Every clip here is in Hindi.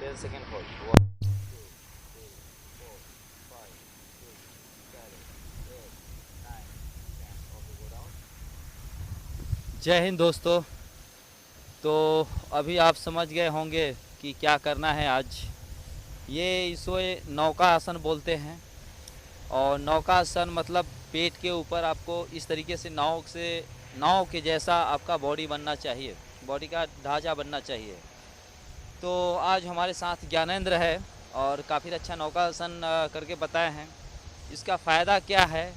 10 second hold. 1, 2, 3, 4, 5, 6, 7, 8, 9, 10. Okay, go down. जय हिंद दोस्तों। तो अभी आप समझ गए होंगे कि क्या करना है आज। ये इसको नौका आसन बोलते हैं। और नौका आसन मतलब पेट के ऊपर आपको इस तरीके से नाव के जैसा आपका बॉडी बनना चाहिए, बॉडी का ढांचा बनना चाहिए। तो आज हमारे साथ ज्ञानेंद्र है और काफ़ी अच्छा नौका आसन करके बताए हैं। इसका फ़ायदा क्या है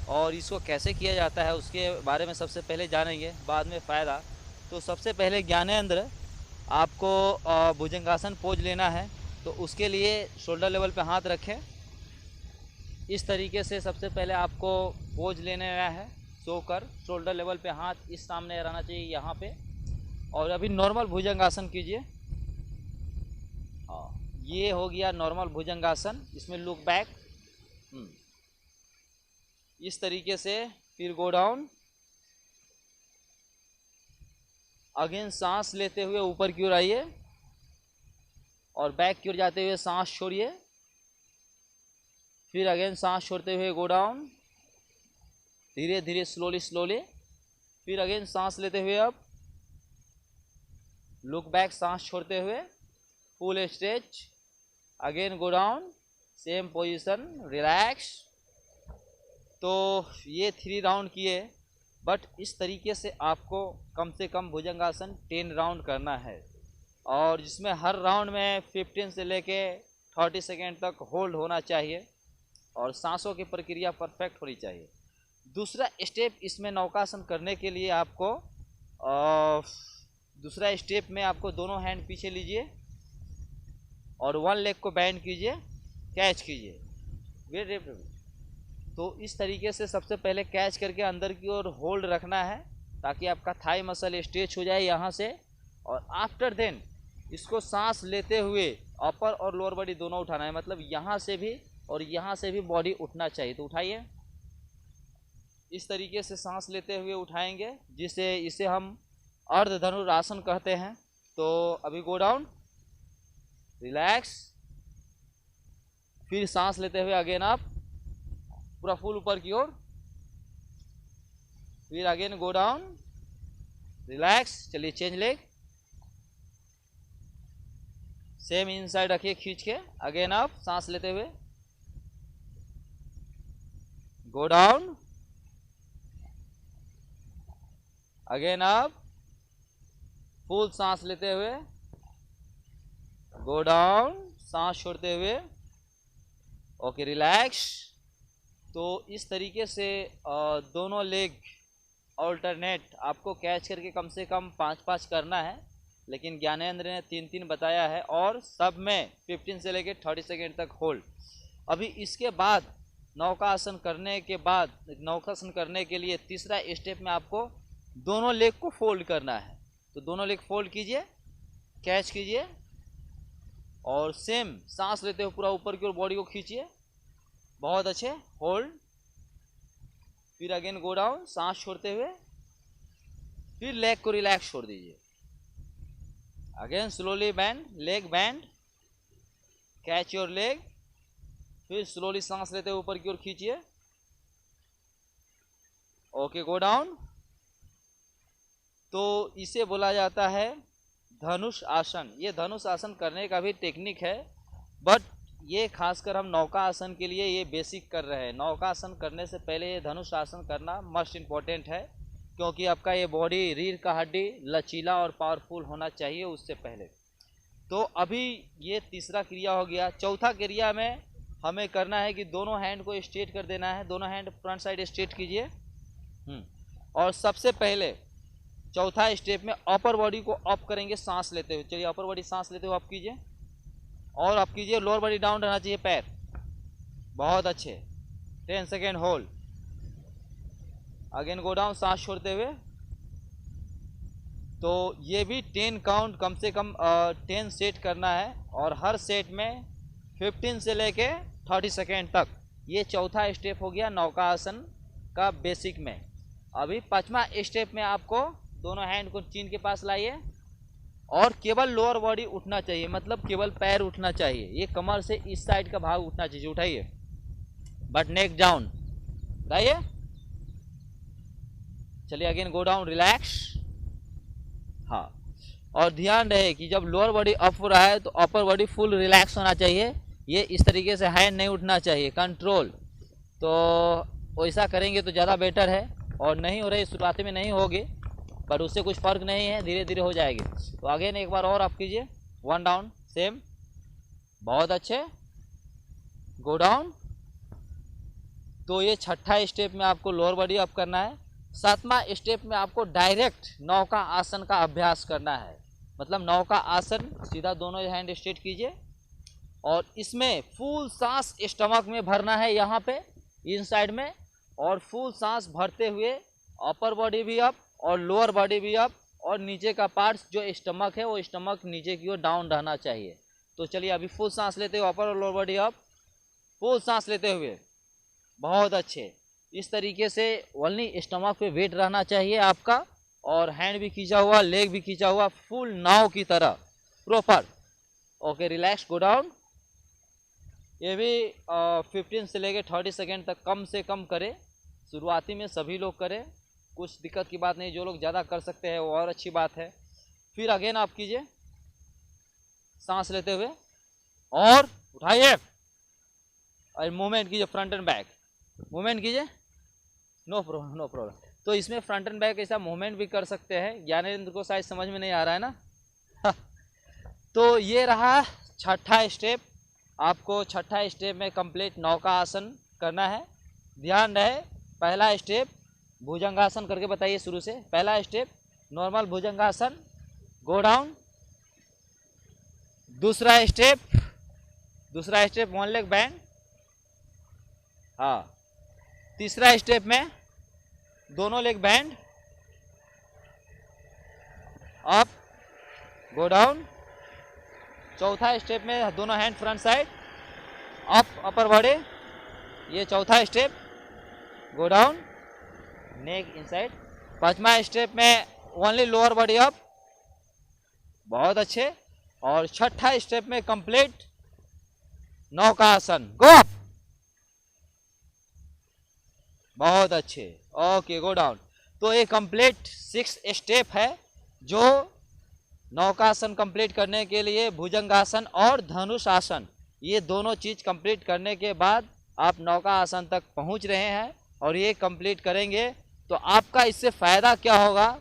और इसको कैसे किया जाता है उसके बारे में सबसे पहले जानेंगे, बाद में फ़ायदा। तो सबसे पहले ज्ञानेंद्र, आपको भुजंगासन पोज लेना है। तो उसके लिए शोल्डर लेवल पे हाथ रखें। इस तरीके से सबसे पहले आपको पोज लेने है। सोकर शोल्डर लेवल पे हाथ इस सामने रहना चाहिए यहाँ पे। और अभी नॉर्मल भुजंगासन कीजिए। हाँ, ये हो गया नॉर्मल भुजंगासन। इसमें लुक बैक इस तरीके से। फिर गो डाउन। अगेन सांस लेते हुए ऊपर की ओर आइए और बैक की ओर जाते हुए सांस छोड़िए। फिर अगेन सांस छोड़ते हुए गो डाउन, धीरे धीरे स्लोली स्लोली। फिर अगेन सांस लेते हुए अब लुक बैक, सांस छोड़ते हुए full stretch. Again go down, same position, relax. तो ये 3 राउंड किए, बट इस तरीके से आपको कम से कम भुजंगासन 10 राउंड करना है। और जिसमें हर राउंड में 15 से लेके 30 सेकेंड तक होल्ड होना चाहिए और सांसों की प्रक्रिया परफेक्ट होनी चाहिए। दूसरा स्टेप इसमें नौकासन करने के लिए आपको दूसरा स्टेप में आपको दोनों हैंड पीछे लीजिए और 1 लेग को बैंड कीजिए, कैच कीजिए। वेट। तो इस तरीके से सबसे पहले कैच करके अंदर की ओर होल्ड रखना है ताकि आपका थाई मसल स्ट्रेच हो जाए यहाँ से। और आफ्टर देन इसको सांस लेते हुए अपर और लोअर बॉडी दोनों उठाना है, मतलब यहाँ से भी और यहाँ से भी बॉडी उठना चाहिए। तो उठाइए, इस तरीके से सांस लेते हुए उठाएंगे, जिसे इसे हम अर्ध धनुरासन कहते हैं। तो अभी गो डाउन, रिलैक्स। फिर सांस लेते हुए अगेन आप पूरा फुल ऊपर की ओर। फिर अगेन गो डाउन, रिलैक्स। चलिए चेंज लेग, सेम इनसाइड रखिए खींच के। अगेन आप सांस लेते हुए गो डाउन, अगेन आप फुल सांस लेते हुए गो डाउन, सांस छोड़ते हुए ओके रिलैक्स। तो इस तरीके से दोनों लेग ऑल्टरनेट आपको कैच करके कम से कम 5-5 करना है, लेकिन ज्ञानेंद्र ने 3-3 बताया है और सब में 15 से लेकर 30 सेकेंड तक होल्ड। अभी इसके बाद नौकासन करने के बाद, नौकासन करने के लिए तीसरा स्टेप में आपको दोनों लेग को फोल्ड करना है। तो दोनों लेग फोल्ड कीजिए, कैच कीजिए और सेम सांस लेते हुए पूरा ऊपर की ओर बॉडी को खींचिए। बहुत अच्छे, होल्ड। फिर अगेन गो डाउन, सांस छोड़ते हुए। फिर लेग को रिलैक्स छोड़ दीजिए। Again slowly band, leg band, catch your leg. फिर स्लोली सांस लेते हुए ऊपर की ओर खींचिए। Okay, go down. तो इसे बोला जाता है धनुष आसन। ये धनुष आसन करने का भी टेक्निक है, बट ये खासकर हम नौका आसन के लिए ये बेसिक कर रहे हैं। नौका आसन करने से पहले ये धनुष आसन करना मस्ट इम्पॉर्टेंट है, क्योंकि आपका ये बॉडी, रीढ़ का हड्डी लचीला और पावरफुल होना चाहिए उससे पहले। तो अभी ये तीसरा क्रिया हो गया। चौथा क्रिया में हमें करना है कि दोनों हैंड को स्ट्रेट कर देना है। दोनों हैंड फ्रंट साइड स्ट्रेट कीजिए। और सबसे पहले चौथा स्टेप में अपर बॉडी को अप करेंगे सांस लेते हुए। चलिए अपर बॉडी सांस लेते हुए अप कीजिए और अप कीजिए। लोअर बॉडी डाउन रहना चाहिए, पैर। बहुत अच्छे, 10 second hold. Again go down, सांस छोड़ते हुए। तो ये भी 10 काउंट कम से कम 10 सेट करना है और हर सेट में 15 से लेके 30 सेकेंड तक। ये चौथा स्टेप हो गया नौका आसन का बेसिक में। अभी 5वां स्टेप में आपको दोनों हैंड को चीन के पास लाइए और केवल लोअर बॉडी उठना चाहिए, मतलब केवल पैर उठना चाहिए, ये कमर से इस साइड का भाग उठना चाहिए। उठाइए, बट नेक डाउन, उठाइए। चलिए अगेन गो डाउन, रिलैक्स। हाँ, और ध्यान रहे कि जब लोअर बॉडी अप हो रहा है तो अपर बॉडी फुल रिलैक्स होना चाहिए। ये इस तरीके से हैंड नहीं उठना चाहिए, कंट्रोल। तो वैसा करेंगे तो ज़्यादा बेटर है, और नहीं हो रही शुरुआती में नहीं होगी, पर उससे कुछ फ़र्क नहीं है, धीरे धीरे हो जाएगी। तो अगेन एक बार और आप कीजिए, 1 डाउन, सेम, बहुत अच्छे, गो डाउन। तो ये छठा स्टेप में आपको लोअर बॉडी अप करना है। 7वां स्टेप में आपको डायरेक्ट नौका आसन का अभ्यास करना है, मतलब नौका आसन, सीधा दोनों हैंड स्ट्रेट कीजिए और इसमें फुल सांस स्टमक में भरना है, यहाँ पे इन साइड में, और फुल सांस भरते हुए अपर बॉडी भी अप और लोअर बॉडी भी अप, और नीचे का पार्ट जो स्टमक है वो स्टमक नीचे की ओर डाउन रहना चाहिए। तो चलिए अभी फुल सांस लेते हुए अपर और लोअर बॉडी अप, फुल सांस लेते हुए, बहुत अच्छे। इस तरीके से ओनली स्टमक पे वेट रहना चाहिए आपका, और हैंड भी खींचा हुआ, लेग भी खींचा हुआ, फुल नाव की तरह proper. Okay, relax, go down. ये भी 15 से लेके 30 सेकेंड तक कम से कम करें, शुरुआती में सभी लोग करें, कुछ दिक्कत की बात नहीं। जो लोग ज़्यादा कर सकते हैं वो और अच्छी बात है। फिर अगेन आप कीजिए, सांस लेते हुए, और उठाइए और मूवमेंट कीजिए, फ्रंट एंड बैक मूवमेंट कीजिए, नो प्रॉब्लम, नो प्रॉब्लम। तो इसमें फ्रंट एंड बैक ऐसा मूवमेंट भी कर सकते हैं। ज्ञानेंद्र को शायद समझ में नहीं आ रहा है ना। तो ये रहा छठा स्टेप। आपको छठा स्टेप में कंप्लीट नौका आसन करना है। ध्यान रहे, पहला स्टेप भुजंगासन करके बताइए शुरू से। पहला स्टेप नॉर्मल भुजंगासन, गो डाउन। दूसरा स्टेप 1 लेग बैंड, हाँ। तीसरा स्टेप में दोनों leg band, up, go down. चौथा स्टेप में दोनों hand front side, up, upper body, ये चौथा स्टेप, गो डाउन, नेक इनसाइड। पांचवा स्टेप में ओनली लोअर बॉडी अप, बहुत अच्छे। और छठा स्टेप में कंप्लीट नौका आसन, गो अप, बहुत अच्छे। Okay, go down. तो ये कंप्लीट 6 स्टेप है जो नौकासन कंप्लीट करने के लिए भुजंगासन और धनुष आसन, ये दोनों चीज़ कंप्लीट करने के बाद आप नौका आसन तक पहुंच रहे हैं। और ये कंप्लीट करेंगे तो आपका इससे फ़ायदा क्या होगा?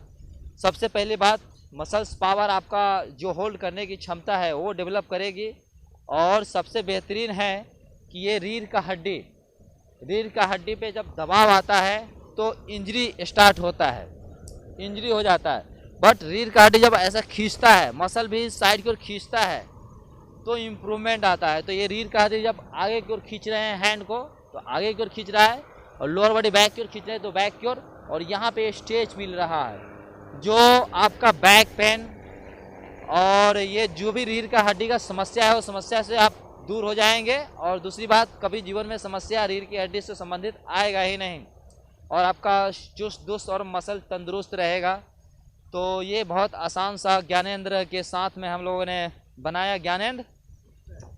सबसे पहली बात, मसल्स पावर, आपका जो होल्ड करने की क्षमता है वो डेवलप करेगी। और सबसे बेहतरीन है कि ये रीढ़ का हड्डी पे जब दबाव आता है तो इंजरी स्टार्ट होता है, इंजरी हो जाता है। बट रीढ़ का हड्डी जब ऐसा खींचता है, मसल भी साइड की ओर खींचता है तो इम्प्रूवमेंट आता है। तो ये रीढ़ का हड्डी जब आगे की ओर खींच रहे हैं हैंड को, तो आगे की ओर खींच रहा है, और लोअर बॉडी बैक की ओर खींच रहे हैं तो बैक की ओर। और यहाँ पे स्ट्रेच मिल रहा है जो आपका बैक पेन और ये जो भी रीढ़ का हड्डी का समस्या है, वो समस्या से आप दूर हो जाएंगे। और दूसरी बात, कभी जीवन में समस्या रीढ़ की हड्डी से संबंधित आएगा ही नहीं, और आपका चुस्त दुरुस्त और मसल तंदुरुस्त रहेगा। तो ये बहुत आसान सा ज्ञानेंद्र के साथ में हम लोगों ने बनाया। ज्ञानेंद्र,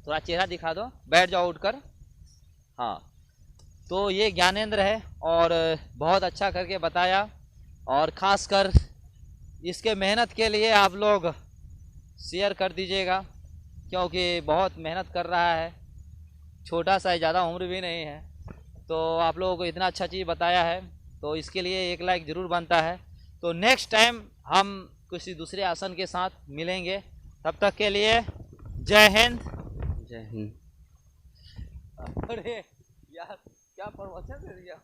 थोड़ा चेहरा दिखा दो, बैठ जाओ उठकर। हाँ, तो ये ज्ञानेंद्र है और बहुत अच्छा करके बताया। और ख़ासकर इसके मेहनत के लिए आप लोग शेयर कर दीजिएगा, क्योंकि बहुत मेहनत कर रहा है, छोटा सा है, ज़्यादा उम्र भी नहीं है। तो आप लोगों को इतना अच्छा चीज़ बताया है तो इसके लिए 1 लाइक ज़रूर बनता है। तो नेक्स्ट टाइम हम किसी दूसरे आसन के साथ मिलेंगे, तब तक के लिए जय हिंद। जय हिंद। अरे यार, क्या प्रवचन दे दिया।